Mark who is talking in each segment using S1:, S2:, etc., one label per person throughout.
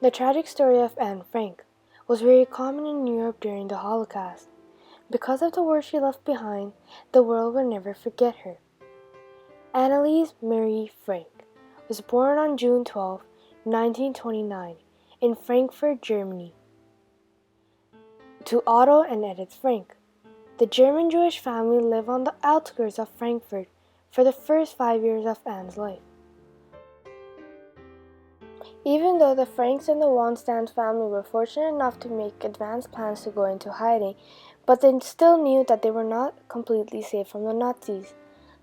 S1: The tragic story of Anne Frank was very common in Europe during the Holocaust. Because of the work she left behind, the world will never forget her. Anneliese Marie Frank was born on June 12, 1929, in Frankfurt, Germany, to Otto and Edith Frank. The German Jewish family lived on the outskirts of Frankfurt for the first 5 years of Anne's life. Even though the Franks and the von Stans family were fortunate enough to make advanced plans to go into hiding, but they still knew that they were not completely safe from the Nazis.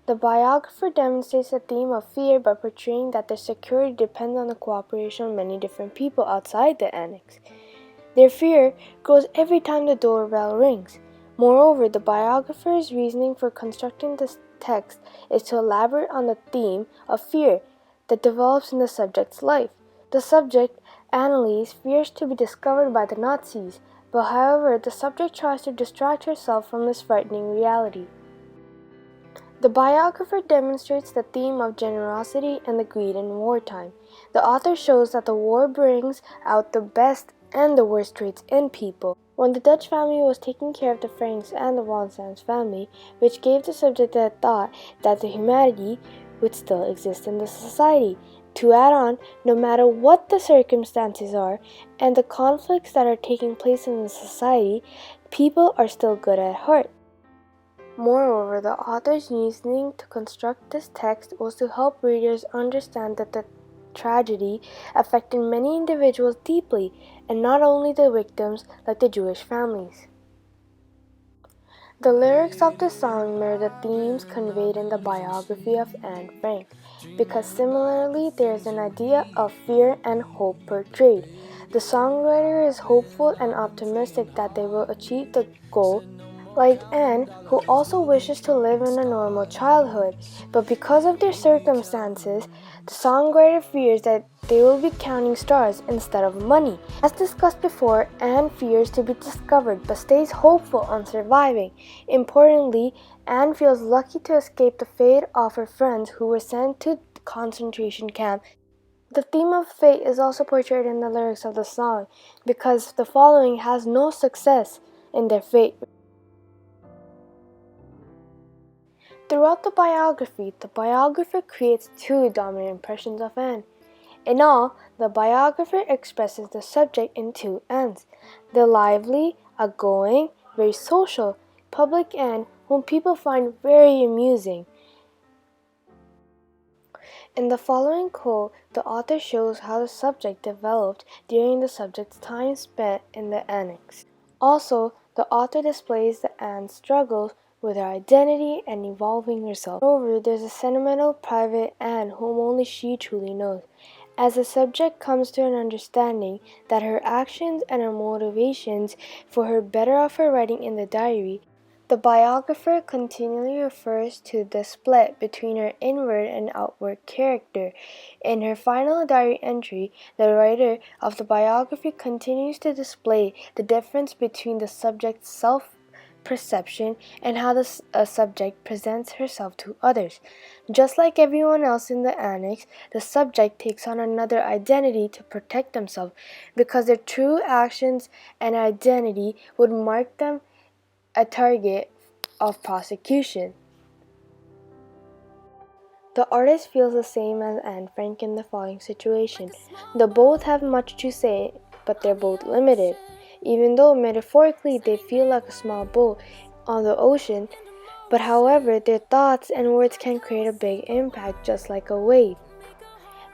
S1: The biographer demonstrates the theme of fear by portraying that their security depends on the cooperation of many different people outside the annex. Their fear grows every time the doorbell rings. Moreover, the biographer's reasoning for constructing this text is to elaborate on the theme of fear that develops in the subject's life. The subject, Anneliese, fears to be discovered by the Nazis, but however, the subject tries to distract herself from this frightening reality. The biographer demonstrates the theme of generosity and the greed in wartime. The author shows that the war brings out the best and the worst traits in people. When the Dutch family was taking care of the Franks and the von Stans family, which gave the subject the thought that the humanity would still exist in the society. To add on, no matter what the circumstances are and the conflicts that are taking place in the society, people are still good at heart. Moreover, the author's reasoning to construct this text was to help readers understand that the tragedy affected many individuals deeply, and not only the victims like the Jewish families. The lyrics of the song mirror the themes conveyed in the biography of Anne Frank, because similarly there is an idea of fear and hope portrayed. The songwriter is hopeful and optimistic that they will achieve the goal, like Anne, who also wishes to live in a normal childhood, but because of their circumstances, the songwriter fears that they will be counting stars instead of money. As discussed before, Anne fears to be discovered but stays hopeful on surviving. Importantly, Anne feels lucky to escape the fate of her friends who were sent to the concentration camp. The theme of fate is also portrayed in the lyrics of the song, because the following has no success in their fate. Throughout the biographer creates two dominant impressions of Anne. In all, the biographer expresses the subject in two Annes: the lively, outgoing, very social, public Anne, whom people find very amusing. In the following quote, the author shows how the subject developed during the subject's time spent in the annex. Also, the author displays the Anne's struggles with her identity and evolving herself. Moreover, there's a sentimental, private Anne whom only she truly knows. As the subject comes to an understanding that her actions and her motivations for her better off her writing in the diary, the biographer continually refers to the split between her inward and outward character. In her final diary entry, the writer of the biography continues to display the difference between the subject's self-perception and how the subject presents herself to others. Just like everyone else in the annex, the subject takes on another identity to protect themselves, because their true actions and identity would mark them a target of prosecution. The artist feels the same as Anne Frank in the following situation. They both have much to say, but they're both limited. Even though metaphorically they feel like a small boat on the ocean, but however their thoughts and words can create a big impact just like a wave.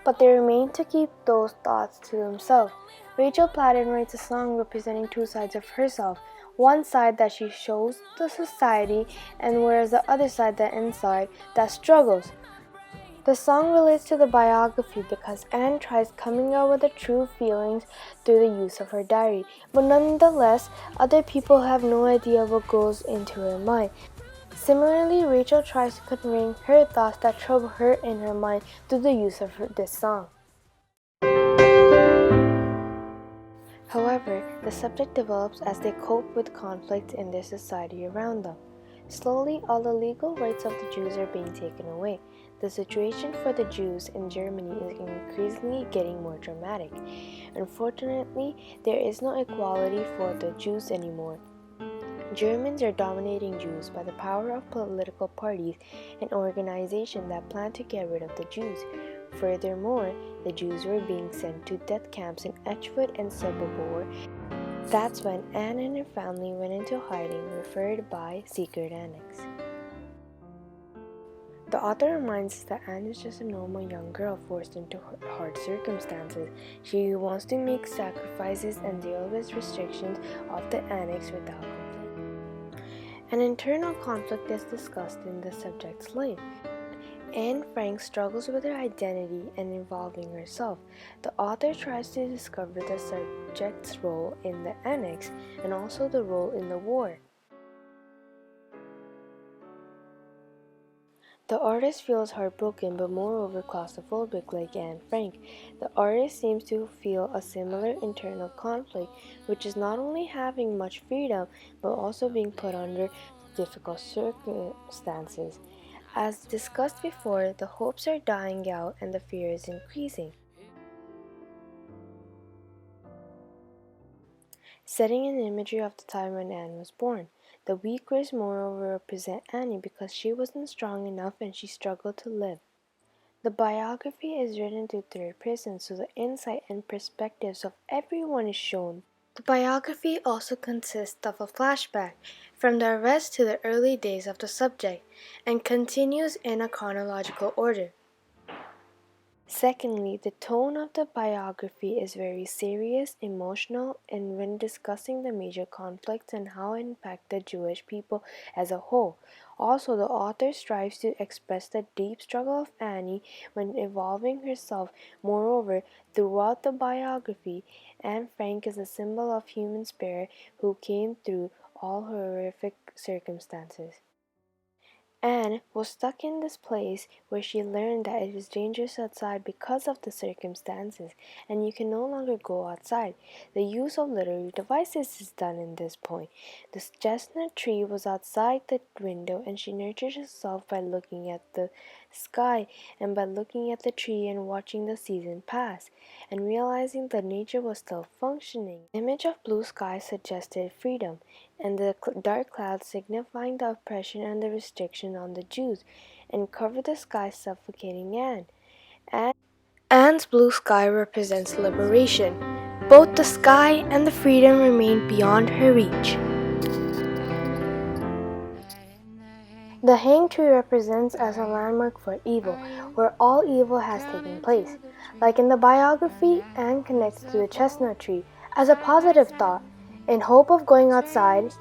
S1: But they remain to keep those thoughts to themselves. Rachel Platten writes a song representing two sides of herself. One side that she shows the society, and whereas the other side, the inside, that struggles. The song relates to the biography because Anne tries coming out with her true feelings through the use of her diary, but nonetheless, other people have no idea what goes into her mind. Similarly, Rachel tries to convey her thoughts that trouble her in her mind through the use of this song. However, the subject develops as they cope with conflict in their society around them. Slowly, all the legal rights of the Jews are being taken away. the situation for the Jews in Germany is increasingly getting more dramatic. Unfortunately, there is no equality for the Jews anymore. Germans are dominating Jews by the power of political parties and organizations that plan to get rid of the Jews. Furthermore, the Jews were being sent to death camps in Auschwitz and Sobibor. That's when Anne and her family went into hiding, referred by Secret Annex. The author reminds us that Anne is just a normal young girl forced into hard circumstances. She wants to make sacrifices and deal with restrictions of the annex without complaint. An internal conflict is discussed in the subject's life. Anne Frank struggles with her identity and involving herself. The author tries to discover the subject's role in the annex and also the role in the war. The artist feels heartbroken but moreover claustrophobic like Anne Frank. The artist seems to feel a similar internal conflict, which is not only having much freedom but also being put under difficult circumstances. As discussed before, the hopes are dying out and the fear is increasing. Setting an imagery of the time when Anne was born. The weak words moreover represent Annie because she wasn't strong enough and she struggled to live. The biography is written to third person, so the insight and perspectives of everyone is shown. The biography also consists of a flashback from the arrest to the early days of the subject and continues in a chronological order. Secondly, the tone of the biography is very serious, emotional, and when discussing the major conflicts and how it impacts the Jewish people as a whole. Also, the author strives to express the deep struggle of Annie when evolving herself. Moreover, throughout the biography, Anne Frank is a symbol of human spirit who came through all horrific circumstances. Anne was stuck in this place where she learned that it was dangerous outside because of the circumstances, and you can no longer go outside. The use of literary devices is done in this point. The chestnut tree was outside the window, and she nurtured herself by looking at the sky and by looking at the tree and watching the season pass, and realizing that nature was still functioning. The image of blue sky suggested freedom, and the dark clouds signifying the oppression and the restriction on the Jews, and covered the sky suffocating Anne. Anne's blue sky represents liberation. Both the sky and the freedom remain beyond her reach. The hanged tree represents as a landmark for evil, where all evil has taken place. Like in the biography, Anne connects to the chestnut tree as a positive thought, in hope of going outside